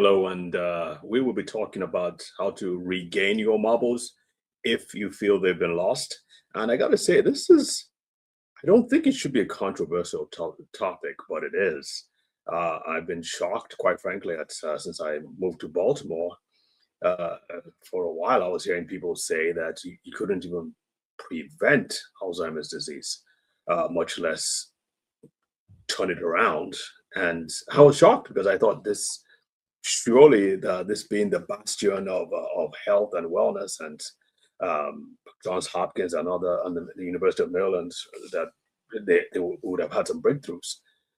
Hello, and we will be talking about how to regain your marbles if you feel they've been lost. And I got to say, I don't think it should be a controversial topic, but it is. I've been shocked, quite frankly, since I moved to Baltimore. For a while, I was hearing people say that you couldn't even prevent Alzheimer's disease, much less turn it around. And I was shocked because I thought surely this being the bastion of health and wellness and Johns Hopkins and the University of Maryland, that they would have had some breakthroughs.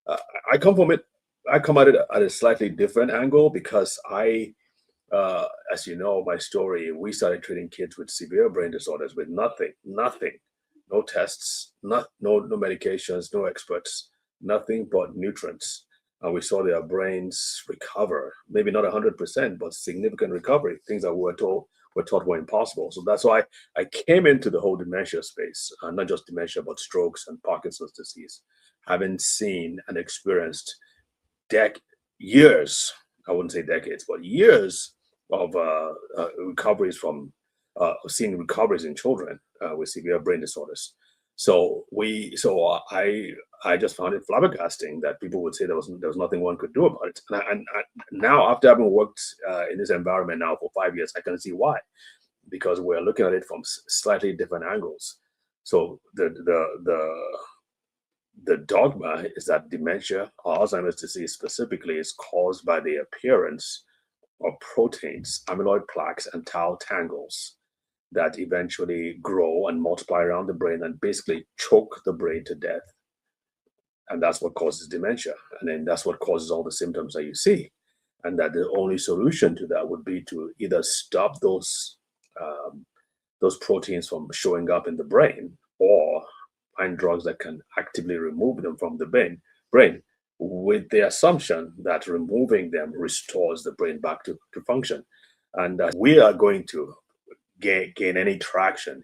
Uh, I come from it. I come at it at a slightly different angle because as you know, my story, we started treating kids with severe brain disorders with nothing, no tests, no medications, no experts, nothing but nutrients. And we saw their brains recover, maybe not 100%, but significant recovery, things that were taught were impossible. So that's why I came into the whole dementia space, not just dementia, but strokes and Parkinson's disease, having seen and experienced dec years, I wouldn't say decades, but years of recoveries from seeing recoveries in children with severe brain disorders. So I just found it flabbergasting that people would say there was nothing one could do about it. And now, after having worked in this environment now for 5 years, I can see why, because we're looking at it from slightly different angles. So the dogma is that dementia or Alzheimer's disease specifically is caused by the appearance of proteins, amyloid plaques, and tau tangles that eventually grow and multiply around the brain and basically choke the brain to death. And that's what causes dementia. And then that's what causes all the symptoms that you see. And that the only solution to that would be to either stop those proteins from showing up in the brain, or find drugs that can actively remove them from the brain, with the assumption that removing them restores the brain back to function. And we are going to gain any traction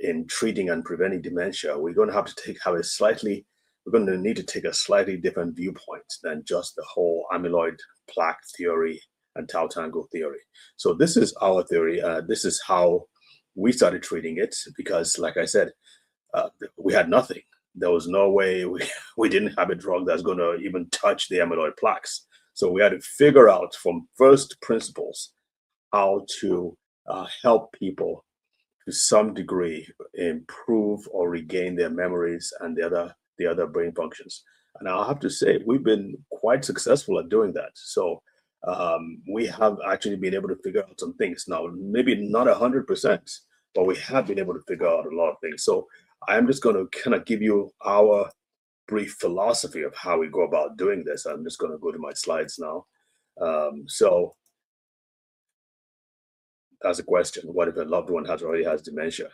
in treating and preventing dementia, we're going to have to we're going to need to take a slightly different viewpoint than just the whole amyloid plaque theory and tau tangle theory. So this is our theory. This is how we started treating it because, like I said, we had nothing. There was no way we didn't have a drug that's going to even touch the amyloid plaques. So we had to figure out from first principles how to help people to some degree improve or regain their memories and the other brain functions. And I'll have to say we've been quite successful at doing that. So we have actually been able to figure out some things now, maybe not 100%, but we have been able to figure out a lot of things. So I'm just going to kind of give you our brief philosophy of how we go about doing this. I'm just going to go to my slides now. So that's a question. What if a loved one already has dementia?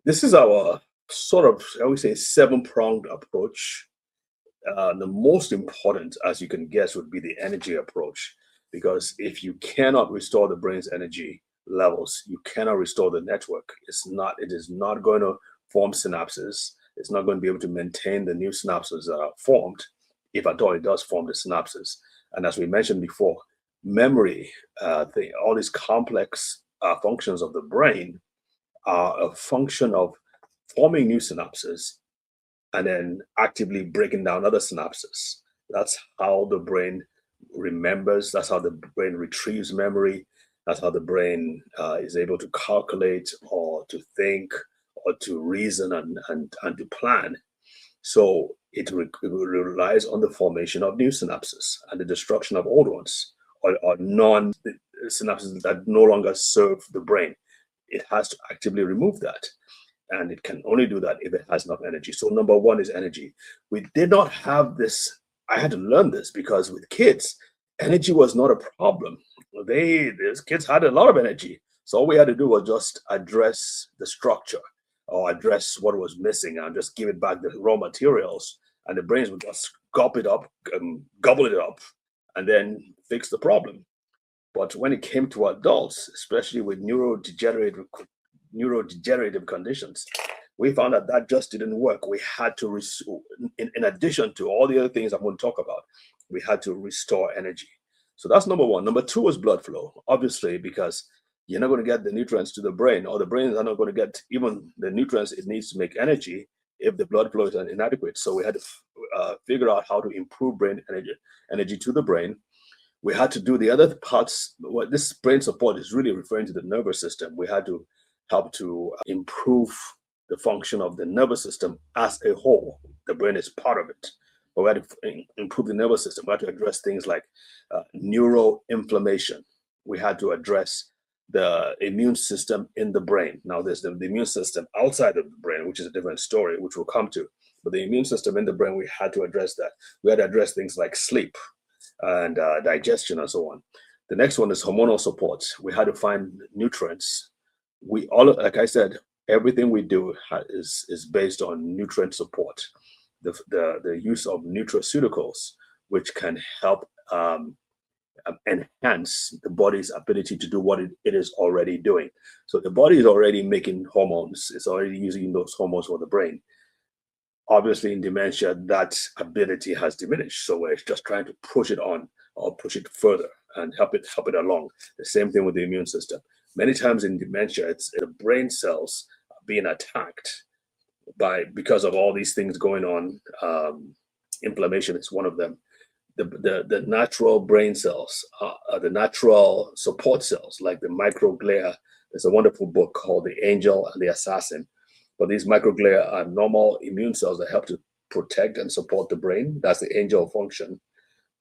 This is our sort of, I would say, seven-pronged approach. The most important, as you can guess, would be the energy approach. Because if you cannot restore the brain's energy levels, you cannot restore the network. It is not going to form synapses. It's not going to be able to maintain the new synapses that are formed, if at all it does form the synapses. And as we mentioned before, memory, all these complex functions of the brain are a function of forming new synapses and then actively breaking down other synapses. That's how the brain remembers. That's how the brain retrieves memory. That's how the brain is able to calculate or to think or to reason and to plan. So it relies on the formation of new synapses and the destruction of old ones, or non synapses that no longer serve the brain. It has to actively remove that. And it can only do that if it has enough energy. So number one is energy. We did not have this. I had to learn this because with kids, energy was not a problem. These kids had a lot of energy. So all we had to do was just address the structure or address what was missing and just give it back the raw materials. And the brains would just gobble it up, and then fix the problem. But when it came to adults, especially with neurodegenerative conditions, we found that just didn't work. We had to, in addition to all the other things I'm going to talk about, we had to restore energy. So that's number one. Number two is blood flow, obviously, because you're not going to get the nutrients to the brain, or the brain is not going to get even the nutrients it needs to make energy if the blood flow is inadequate. So we had to figure out how to improve brain energy to the brain. We had to do the other parts. What this brain support is really referring to the nervous system. We had to help to improve the function of the nervous system as a whole. The brain is part of it. But we had to improve the nervous system. We had to address things like neuroinflammation. We had to address the immune system in the brain. Now, there's the immune system outside of the brain, which is a different story, which we'll come to. But the immune system in the brain, we had to address that. We had to address things like sleep and digestion and so on. The next one is hormonal support. We had to find nutrients. We all, like I said, everything we do is based on nutrient support. The use of nutraceuticals, which can help enhance the body's ability to do what it is already doing. So the body is already making hormones. It's already using those hormones for the brain. Obviously, in dementia, that ability has diminished. So we're just trying to push it on or push it further and help it along. The same thing with the immune system. Many times in dementia, it's the brain cells being attacked because of all these things going on. Inflammation is one of them. The natural brain cells, the natural support cells, like the microglia. There's a wonderful book called The Angel and the Assassin. But these microglia are normal immune cells that help to protect and support the brain. That's the angel function.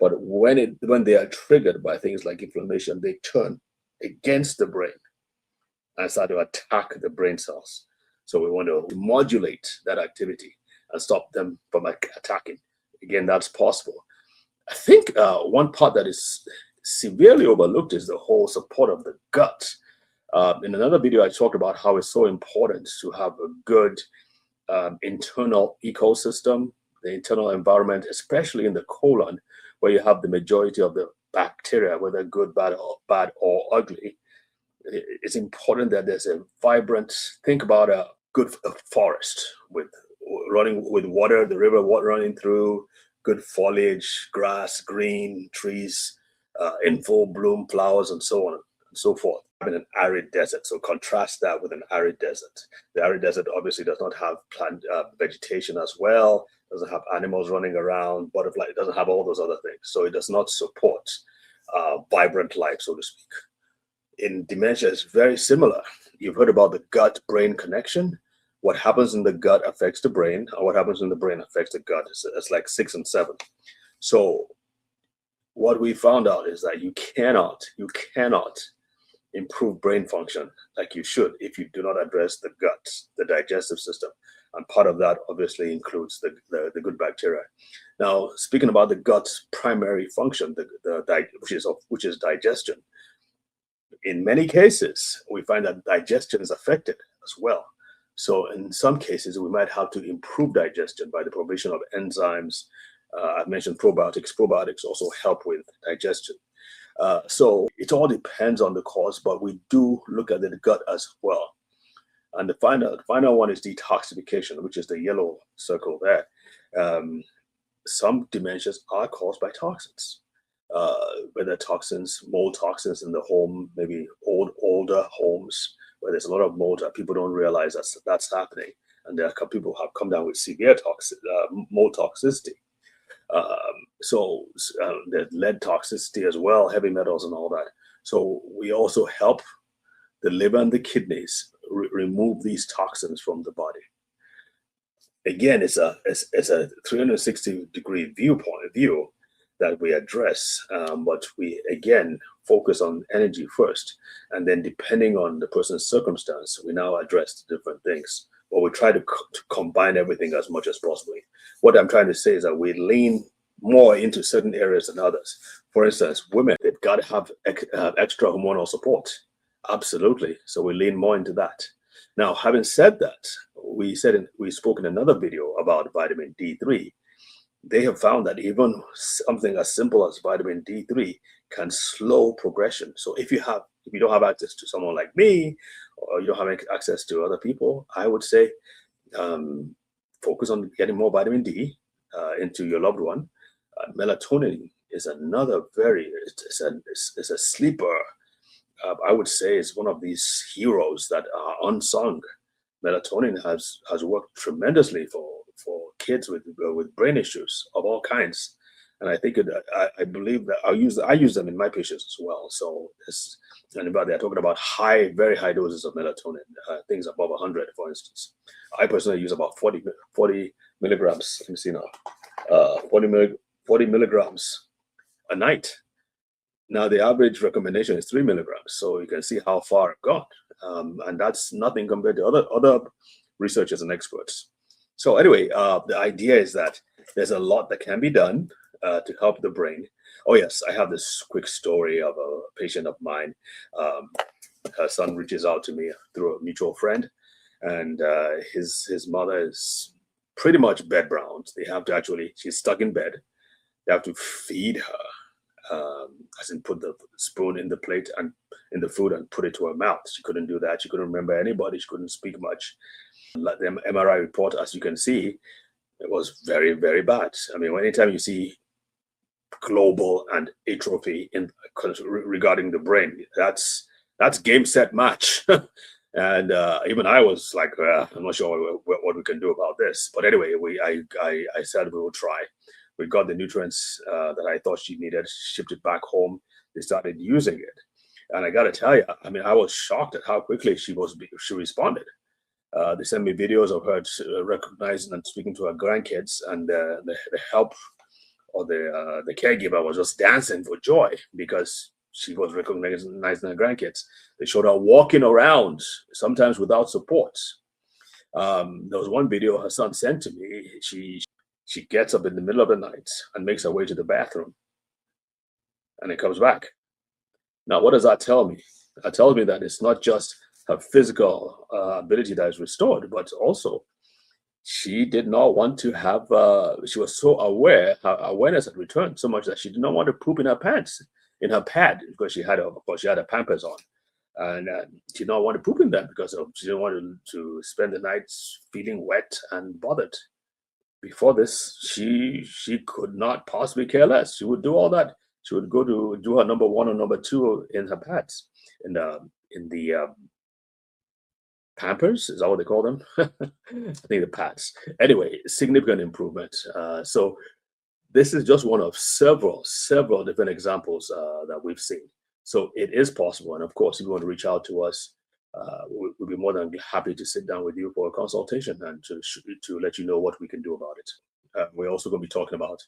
But when they are triggered by things like inflammation, they turn against the brain and start to attack the brain cells. So we want to modulate that activity and stop them from attacking. Again, that's possible. I think one part that is severely overlooked is the whole support of the gut. In another video, I talked about how it's so important to have a good internal ecosystem, the internal environment, especially in the colon, where you have the majority of the bacteria, whether good, bad, or ugly. It's important that there's a vibrant, think about a good forest with water, the river running through, good foliage, grass, green trees, in full bloom, flowers, and so on and so forth. In an arid desert, so contrast that with an arid desert. The arid desert obviously does not have plant vegetation as well, doesn't have animals running around, butterfly, it doesn't have all those other things. So it does not support vibrant life, so to speak. In dementia, it's very similar. You've heard about the gut-brain connection. What happens in the gut affects the brain, and what happens in the brain affects the gut. It's like 6 and 7. So what we found out is that you cannot improve brain function like you should if you do not address the gut, the digestive system. And part of that obviously includes the good bacteria. Now, speaking about the gut's primary function, which is digestion, in many cases, we find that digestion is affected as well. So in some cases, we might have to improve digestion by the provision of enzymes. I've mentioned probiotics. Probiotics also help with digestion. So it all depends on the cause, but we do look at the gut as well. And the final one is detoxification, which is the yellow circle there. Some dementias are caused by toxins, whether toxins, mold toxins in the home, maybe older homes where there's a lot of mold that people don't realize that's happening. And there are people who have come down with severe mold toxicity. So there's lead toxicity as well, heavy metals and all that. So we also help the liver and the kidneys remove these toxins from the body. Again, it's a 360-degree view that we address, but we again focus on energy first, and then depending on the person's circumstance, we now address the different things. But we try to combine everything as much as possible. What I'm trying to say is that we lean more into certain areas than others. For instance, women, they've got to have extra hormonal support. Absolutely. So we lean more into that. Now, having said that, we spoke in another video about vitamin D3. They have found that even something as simple as vitamin D3 can slow progression. So if you don't have access to someone like me, or you don't have access to other people, I would say focus on getting more vitamin D into your loved one. Melatonin is another it's a sleeper. I would say it's one of these heroes that are unsung. Melatonin has worked tremendously for kids with brain issues of all kinds, and I think I believe that I use them in my patients as well. So this anybody they're talking about very high doses of melatonin, things above 100, for instance. I personally use about 40 milligrams. Let me see now, 40 milligrams a night. Now the average recommendation is 3 milligrams, so you can see how far I've gone, and that's nothing compared to other researchers and experts. So anyway, the idea is that there's a lot that can be done to help the brain. Oh yes, I have this quick story of a patient of mine. Um, Her son reaches out to me through a mutual friend, and his mother is pretty much bedbound. They have to actually, she's stuck in bed. They have to feed her, as in put the spoon in the plate and in the food and put it to her mouth. She couldn't do that. She couldn't remember anybody. She couldn't speak much. Like the MRI report, as you can see, it was very, very bad. I mean, anytime you see global and atrophy in regarding the brain, that's game set match. And even I was like, I'm not sure what we can do about this. But anyway, I said we will try. We got the nutrients that I thought she needed, shipped it back home. They started using it, and I got to tell you, I mean, I was shocked at how quickly she responded. They sent me videos of her recognizing and speaking to her grandkids, and the help or the caregiver was just dancing for joy because she was recognizing her grandkids. They showed her walking around, sometimes without support. There was one video her son sent to me. She gets up in the middle of the night and makes her way to the bathroom, and it comes back. Now, what does that tell me? That tells me that it's not just her physical ability that is restored, but also she did not want to have. She was so aware, her awareness had returned so much that she did not want to poop in her pants, in her pad, because of course, she had a Pampers on, and she did not want to poop in that because she didn't want to spend the night feeling wet and bothered. Before this, she could not possibly care less. She would do all that. She would go to do her number one or number two in her pads, in the Pampers. Is that what they call them? I think the pads. Anyway, significant improvement. So this is just one of several different examples that we've seen. So it is possible, and of course, if you want to reach out to us, we'll be more than happy to sit down with you for a consultation and to let you know what we can do about it. We're also going to be talking about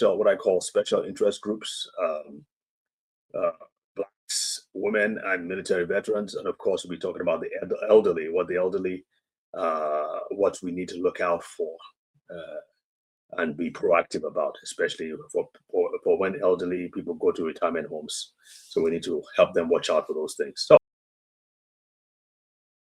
what I call special interest groups, uh, blacks, women, and military veterans, and of course, we'll be talking about the elderly, what we need to look out for. And be proactive about, especially for when elderly people go to retirement homes. So we need to help them watch out for those things. So